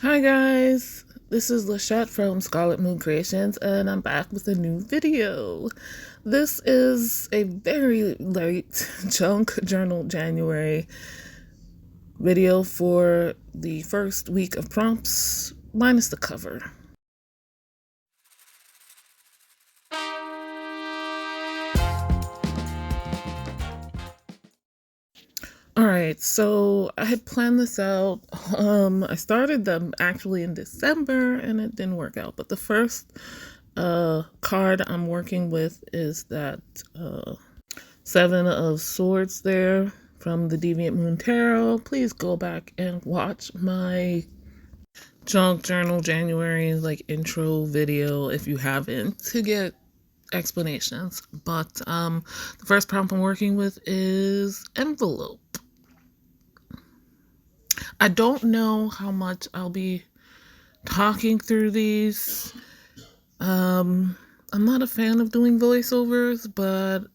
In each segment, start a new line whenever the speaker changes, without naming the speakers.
Hi guys, this is Lashette from Scarlet Moon Creations and I'm back with a new video. This is a very light junk journal January video for the first week of prompts minus the cover. Alright, so I had planned this out. I started them actually in December and it didn't work out. But the first card I'm working with is that Seven of Swords there from the Deviant Moon Tarot. Please go back and watch my junk journal January intro video if you haven't to get explanations. But the first prompt I'm working with is envelope. I don't know how much I'll be talking through these. I'm not a fan of doing voiceovers, but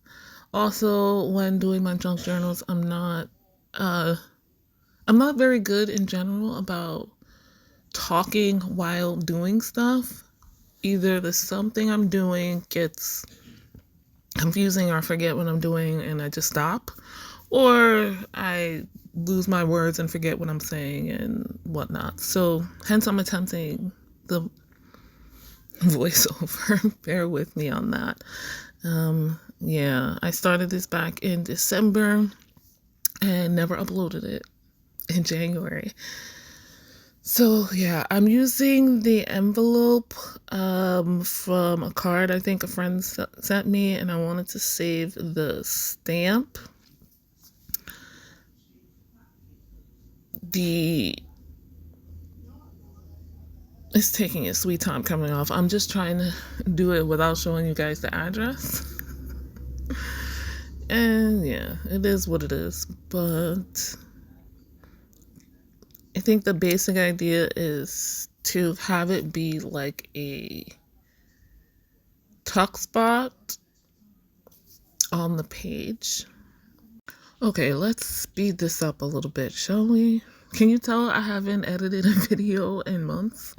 also when doing my junk journals, I'm not very good in general about talking while doing stuff. Either the something I'm doing gets confusing or I forget what I'm doing and I just stop, or I lose my words and forget what I'm saying and whatnot. So hence I'm attempting the voiceover. Bear with me on that. Yeah, I started this back in December and never uploaded it in January. So yeah, I'm using the envelope from a card I think a friend sent me, and I wanted to save the stamp. It's taking a sweet time coming off. I'm just trying to do it without showing you guys the address. And yeah, it is what it is. But I think the basic idea is to have it be like a tuck spot on the page. Okay, let's speed this up a little bit, shall we? Can you tell I haven't edited a video in months?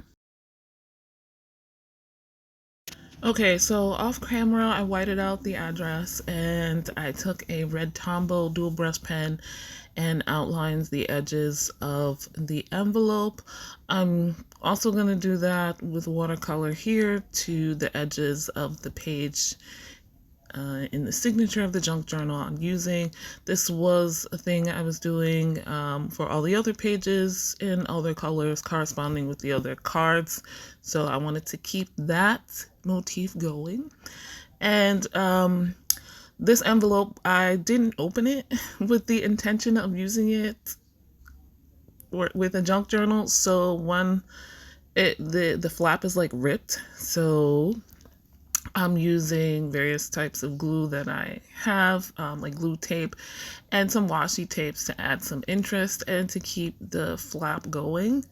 Okay, so off camera, I whited out the address and I took a red Tombow Dual Brush pen and outlines the edges of the envelope. I'm also going to do that with watercolor here to the edges of the page in the signature of the junk journal I'm using. This was a thing I was doing for all the other pages in other colors corresponding with the other cards. So I wanted to keep that motif going. And this envelope, I didn't open it with the intention of using it with a junk journal. So when the flap is like ripped, so I'm using various types of glue that I have, like glue tape and some washi tapes to add some interest and to keep the flap going.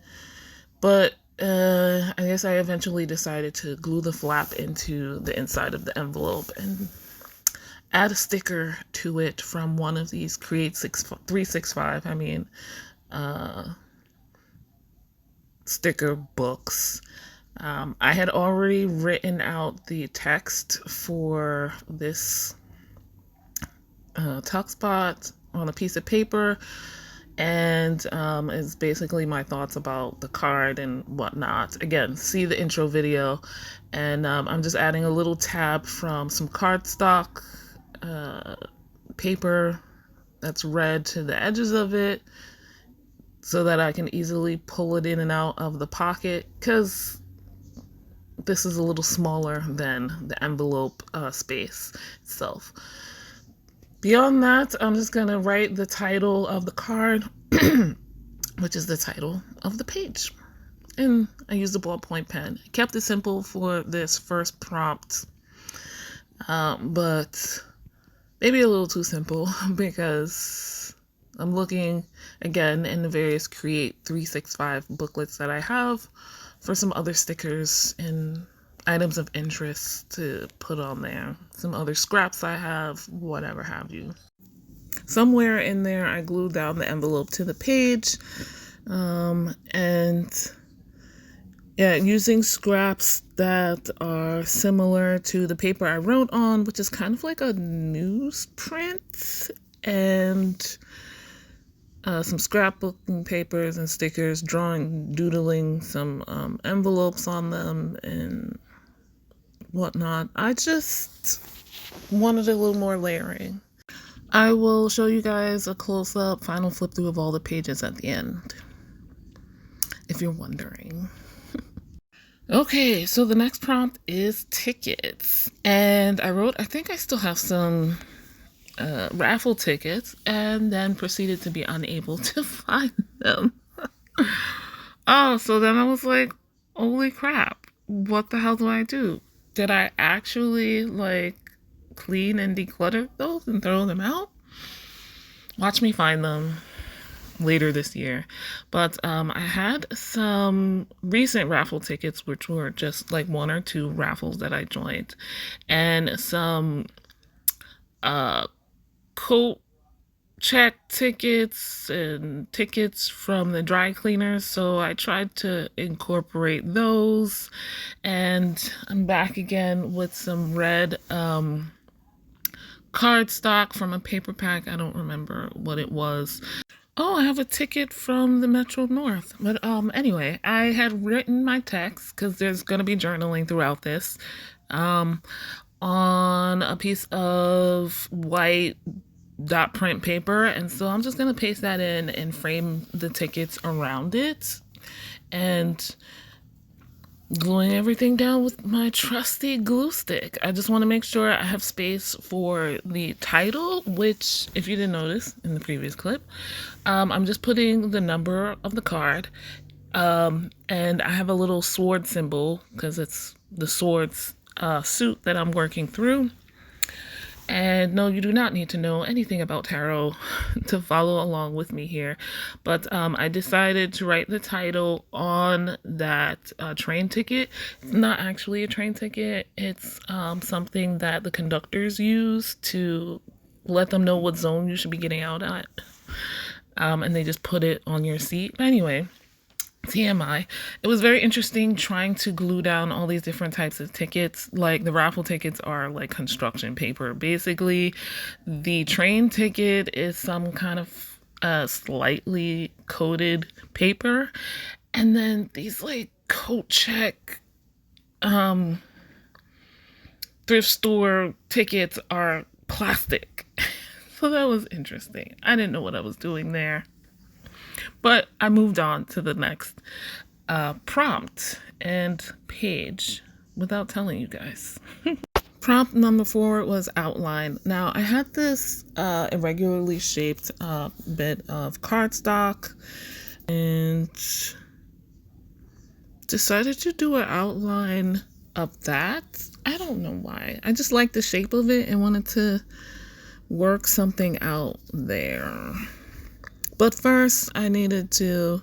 But I guess I eventually decided to glue the flap into the inside of the envelope and add a sticker to it from one of these Create 365, sticker books. I had already written out the text for this tuck spot on a piece of paper, and it's basically my thoughts about the card and whatnot. Again, see the intro video, and I'm just adding a little tab from some cardstock paper that's red to the edges of it so that I can easily pull it in and out of the pocket, because this is a little smaller than the envelope space itself. Beyond that, I'm just going to write the title of the card, which is the title of the page. And I used a ballpoint pen. I kept it simple for this first prompt, but maybe a little too simple because I'm looking again in the various Create 365 booklets that I have for some other stickers and items of interest to put on there. Some other scraps I have, whatever have you. Somewhere in there I glued down the envelope to the page, and Yeah, using scraps that are similar to the paper I wrote on, which is kind of like a newsprint, and some scrapbooking papers and stickers, doodling some envelopes on them and whatnot. I just wanted a little more layering. I will show you guys a close-up final flip through of all the pages at the end, if you're wondering. Okay, so the next prompt is tickets. And I think I still have some raffle tickets, and then proceeded to be unable to find them. Oh, so then I was like, holy crap, what the hell do I do? Did I actually like clean and declutter those and throw them out? Watch me find them later this year. But I had some recent raffle tickets, which were just like 1 or 2 raffles that I joined, and some coat check tickets and tickets from the dry cleaners. So I tried to incorporate those, and I'm back again with some red cardstock from a paper pack. I don't remember what it was. Oh, I have a ticket from the Metro North. But anyway, I had written my text, because there's going to be journaling throughout this, on a piece of white dot print paper, and so I'm just going to paste that in and frame the tickets around it, and gluing everything down with my trusty glue stick. I just want to make sure I have space for the title, which, if you didn't notice in the previous clip, I'm just putting the number of the card, and I have a little sword symbol because it's the sword's suit that I'm working through. And no, you do not need to know anything about tarot to follow along with me here. But I decided to write the title on that train ticket. It's not actually a train ticket. It's something that the conductors use to let them know what zone you should be getting out at. And they just put it on your seat. But anyway, TMI. It was very interesting trying to glue down all these different types of tickets. Like the raffle tickets are like construction paper. Basically, the train ticket is some kind of slightly coated paper. And then these like coat check thrift store tickets are plastic. So that was interesting. I didn't know what I was doing there. But I moved on to the next prompt and page without telling you guys. Prompt number 4 was outline. Now, I had this irregularly shaped bit of cardstock and decided to do an outline of that. I don't know why. I just liked the shape of it and wanted to work something out there. But first, I needed to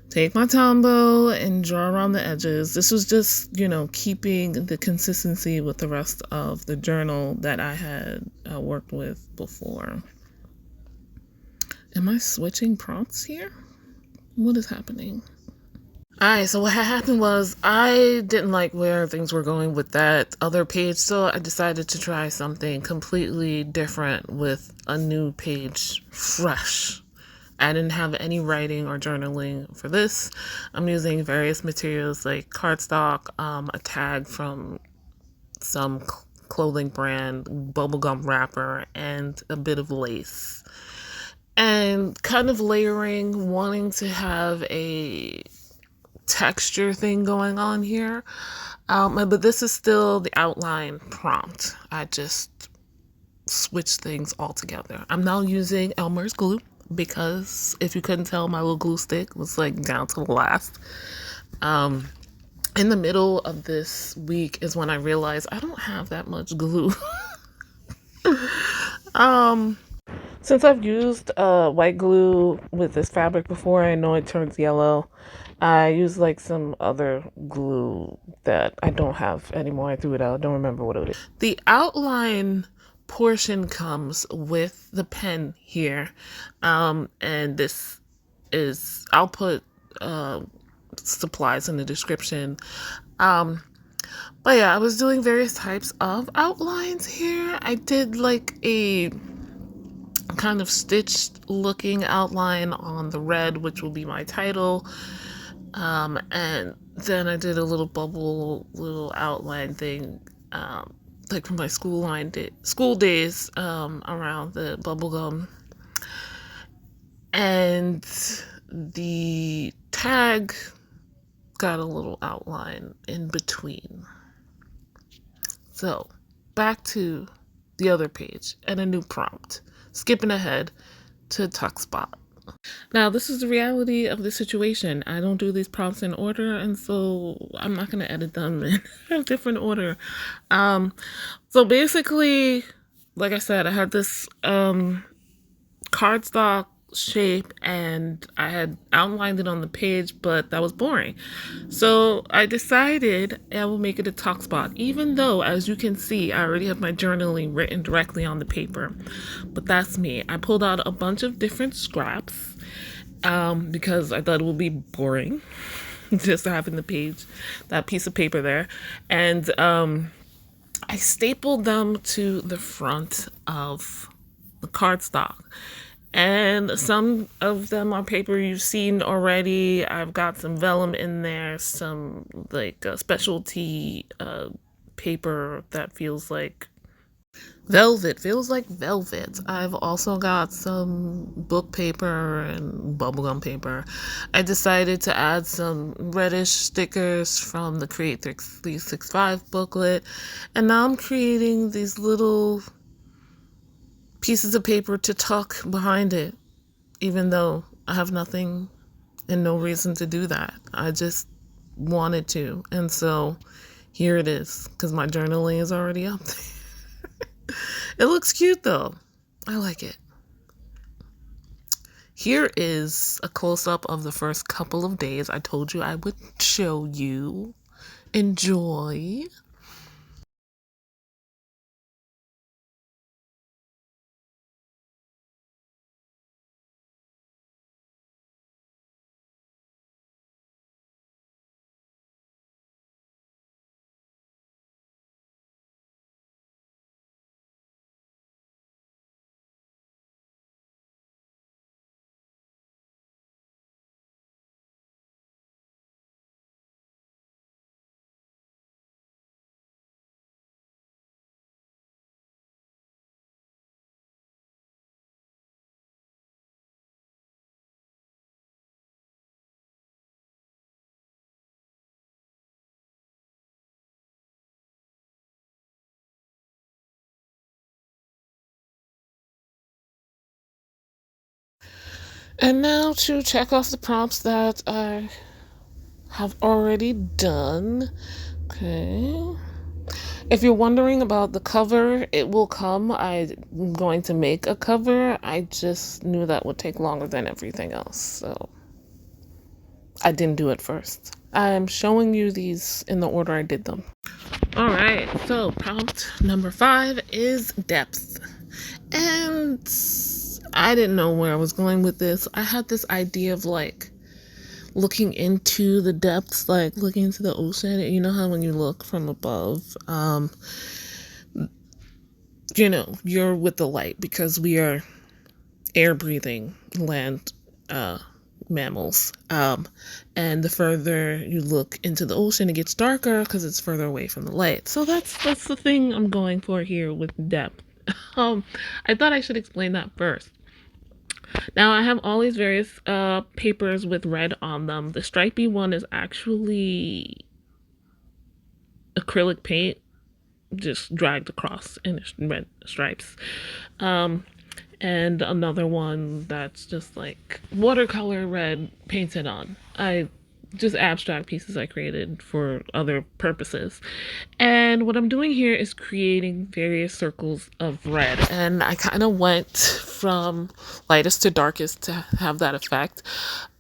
take my Tombow and draw around the edges. This was just, keeping the consistency with the rest of the journal that I had worked with before. Am I switching prompts here? What is happening? Alright, so what had happened was I didn't like where things were going with that other page, so I decided to try something completely different with a new page, fresh. I didn't have any writing or journaling for this. I'm using various materials like cardstock, a tag from some clothing brand, bubblegum wrapper, and a bit of lace. And kind of layering, wanting to have a texture thing going on here. But this is still the outline prompt. I just switched things all together. I'm now using Elmer's glue, because if you couldn't tell, my little glue stick was like down to the last. In the middle of this week is when I realized I don't have that much glue. Since I've used white glue with this fabric before, I know it turns yellow. I use like some other glue that I don't have anymore. I threw it out. I don't remember what it is. The outline portion comes with the pen here, and this is, I'll put supplies in the description. But yeah, I was doing various types of outlines here. I did like a kind of stitched looking outline on the red, which will be my title. And then I did a little bubble, little outline thing, like from my school days, around the bubble gum. And the tag got a little outline in between. So back to the other page and a new prompt, skipping ahead to tuck spot. Now, this is the reality of the situation. I don't do these prompts in order, and so I'm not going to edit them in a different order. So basically, like I said, I had this cardstock shape and I had outlined it on the page, but that was boring. So I decided I will make it a tuck spot, even though, as you can see, I already have my journaling written directly on the paper. But that's me. I pulled out a bunch of different scraps because I thought it would be boring just having the page, that piece of paper there. And I stapled them to the front of the cardstock. And some of them are paper you've seen already. I've got some vellum in there, some like specialty paper that feels like velvet. I've also got some book paper and bubblegum paper. I decided to add some reddish stickers from the Create 365 booklet. And now I'm creating these little pieces of paper to tuck behind it, even though I have nothing and no reason to do that. I just wanted to. And so here it is, because my journaling is already up there. It looks cute though. I like it. Here is a close-up of the first couple of days. I told you I would show you. Enjoy. And now to check off the prompts that I have already done. Okay. If you're wondering about the cover, it will come. I'm going to make a cover. I just knew that would take longer than everything else, so I didn't do it first. I'm showing you these in the order I did them. All right, so prompt number 5 is depth. And I didn't know where I was going with this. I had this idea of like looking into the depths, like looking into the ocean. You know how when you look from above, you know, you're with the light because we are air breathing land mammals. And the further you look into the ocean, it gets darker because it's further away from the light. So that's the thing I'm going for here with depth. I thought I should explain that first. Now I have all these various papers with red on them. The stripy one is actually acrylic paint just dragged across in red stripes. And another one that's just like watercolor red painted on. Just abstract pieces I created for other purposes. And what I'm doing here is creating various circles of red. And I kind of went from lightest to darkest to have that effect.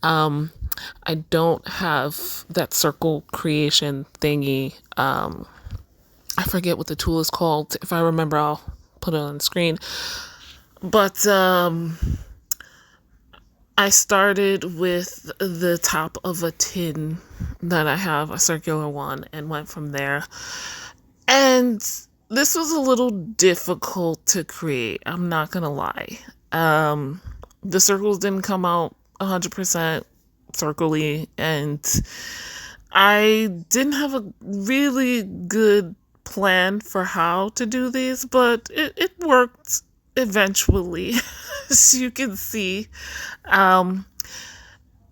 I don't have that circle creation thingy. I forget what the tool is called. If I remember, I'll put it on the screen. But I started with the top of a tin that I have, a circular one, and went from there. And this was a little difficult to create, I'm not gonna lie. The circles didn't come out 100% circly, and I didn't have a really good plan for how to do these, but it worked eventually, as you can see. Um,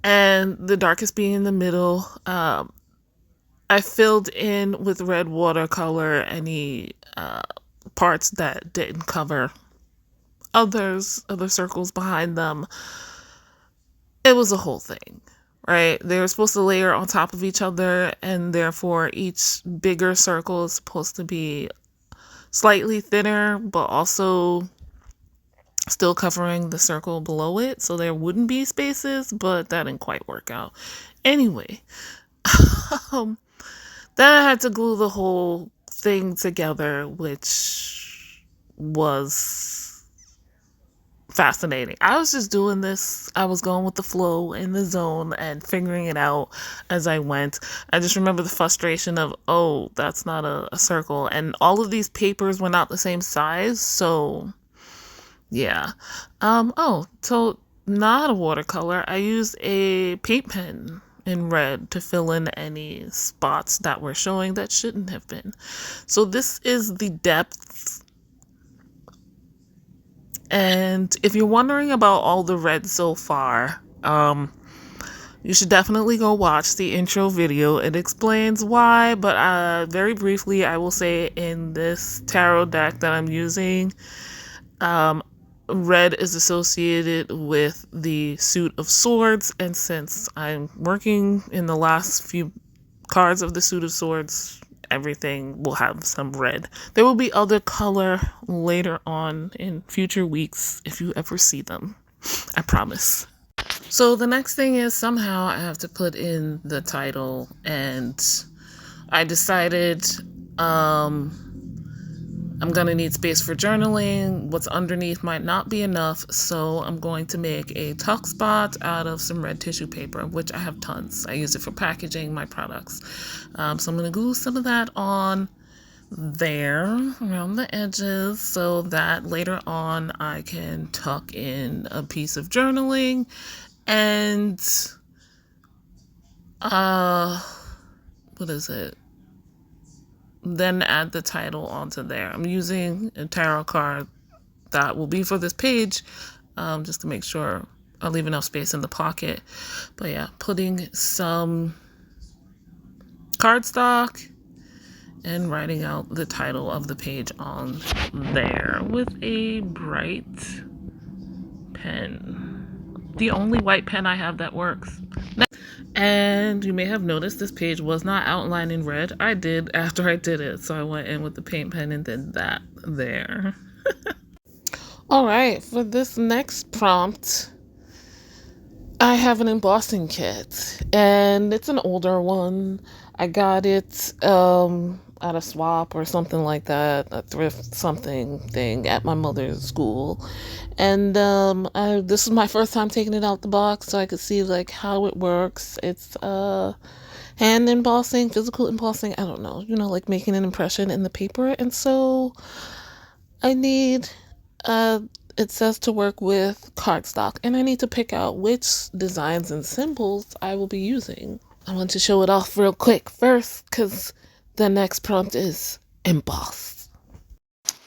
and the darkest being in the middle. I filled in with red watercolor any parts that didn't cover other circles behind them. It was a whole thing, right? They were supposed to layer on top of each other, and therefore each bigger circle is supposed to be slightly thinner, but also still covering the circle below it, so there wouldn't be spaces, but that didn't quite work out. Anyway, then I had to glue the whole thing together, which was fascinating. I was just doing this. I was going with the flow in the zone and figuring it out as I went. I just remember the frustration of, oh, that's not a circle. And all of these papers were not the same size, so yeah. Oh, so not a watercolor. I used a paint pen in red to fill in any spots that were showing that shouldn't have been. So this is the depth. And if you're wondering about all the red so far, you should definitely go watch the intro video. It explains why, but very briefly, I will say in this tarot deck that I'm using, red is associated with the suit of swords, and since I'm working in the last few cards of the suit of swords, everything will have some red. There will be other color later on in future weeks if you ever see them. I promise. So the next thing is somehow I have to put in the title, and I decided I'm gonna need space for journaling. What's underneath might not be enough, so I'm going to make a tuck spot out of some red tissue paper, which I have tons. I use it for packaging my products. So I'm gonna glue some of that on there around the edges so that later on I can tuck in a piece of journaling and what is it? Then add the title onto there. I'm using a tarot card that will be for this page, just to make sure I leave enough space in the pocket. But yeah, putting some cardstock and writing out the title of the page on there with a bright pen. The only white pen I have that works. And you may have noticed this page was not outlined in red. I did after I did it, so I went in with the paint pen and did that there. All right, for this next prompt, I have an embossing kit, and it's an older one. I got it at a swap or something like that, a thrift something thing at my mother's school. And this is my first time taking it out the box, so I could see like how it works. It's hand embossing, physical embossing, I don't know, like making an impression in the paper. And so I need it says to work with cardstock, and I need to pick out which designs and symbols I will be using. I want to show it off real quick first because the next prompt is emboss.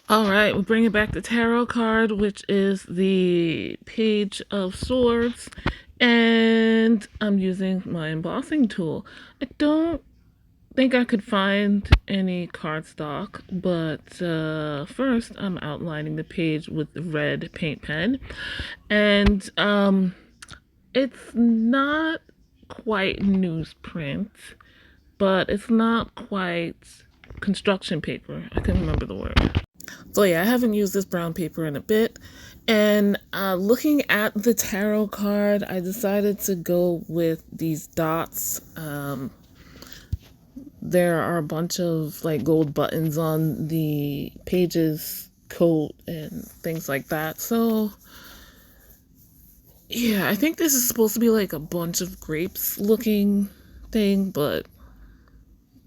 All right, we're bringing back the tarot card, which is the Page of Swords, and I'm using my embossing tool. I don't think I could find any cardstock, but first I'm outlining the page with the red paint pen, and it's not quite newsprint, but it's not quite construction paper. I can't remember the word. So yeah, I haven't used this brown paper in a bit, and looking at the tarot card, I decided to go with these dots. There are a bunch of like gold buttons on the page's coat and things like that. So Yeah, I think this is supposed to be like a bunch of grapes looking thing, but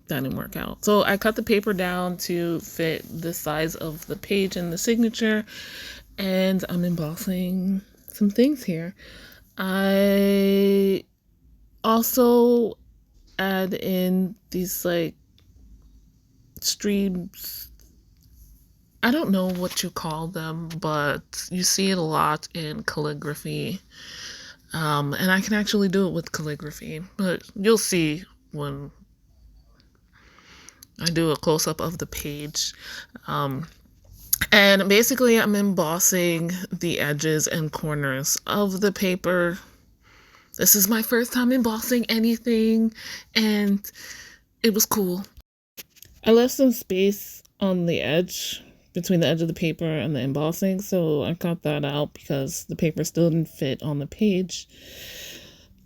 that didn't work out. So I cut the paper down to fit the size of the page and the signature, and I'm embossing some things here. I also add in these like streams. I don't know what you call them, but you see it a lot in calligraphy. And I can actually do it with calligraphy, but you'll see when I do a close-up of the page. And basically I'm embossing the edges and corners of the paper. This is my first time embossing anything, and it was cool. I left some space on the edge, between the edge of the paper and the embossing, so I cut that out because the paper still didn't fit on the page.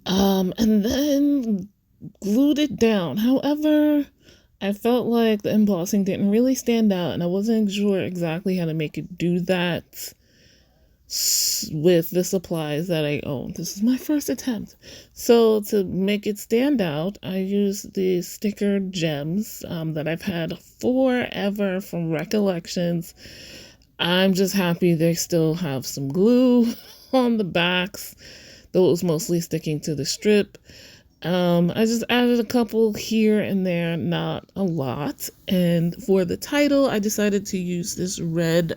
And then glued it down. However, I felt like the embossing didn't really stand out, and I wasn't sure exactly how to make it do that with the supplies that I own. This is my first attempt. So to make it stand out, I used the sticker gems that I've had forever from Recollections. I'm just happy they still have some glue on the backs, though it was mostly sticking to the strip. I just added a couple here and there, not a lot. And for the title, I decided to use this red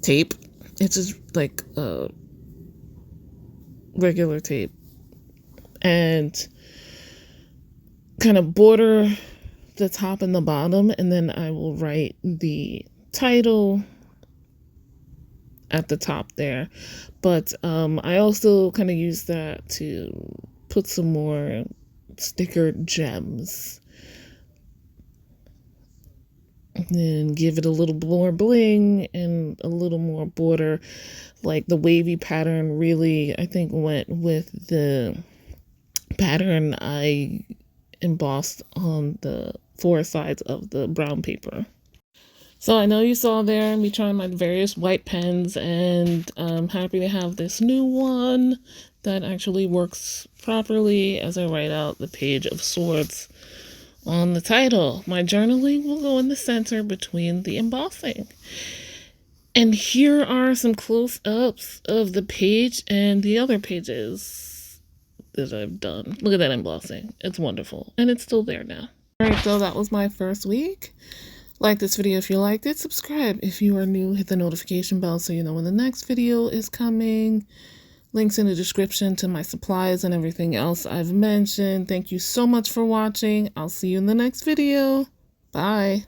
tape. It's just like regular tape, and kind of border the top and the bottom, and then I will write the title at the top there. But I also kind of use that to put some more sticker gems and then give it a little more bling and a little more border. Like the wavy pattern really, I think, went with the pattern I embossed on the four sides of the brown paper. So I know you saw there me trying my various white pens, and I'm happy to have this new one that actually works properly as I write out the Page of Swords on the title. My journaling will go in the center between the embossing. And here are some close-ups of the page and the other pages that I've done. Look at that embossing. It's wonderful. And it's still there now. Alright, so that was my first week. Like this video if you liked it. Subscribe if you are new. Hit the notification bell so you know when the next video is coming. Links in the description to my supplies and everything else I've mentioned. Thank you so much for watching. I'll see you in the next video. Bye.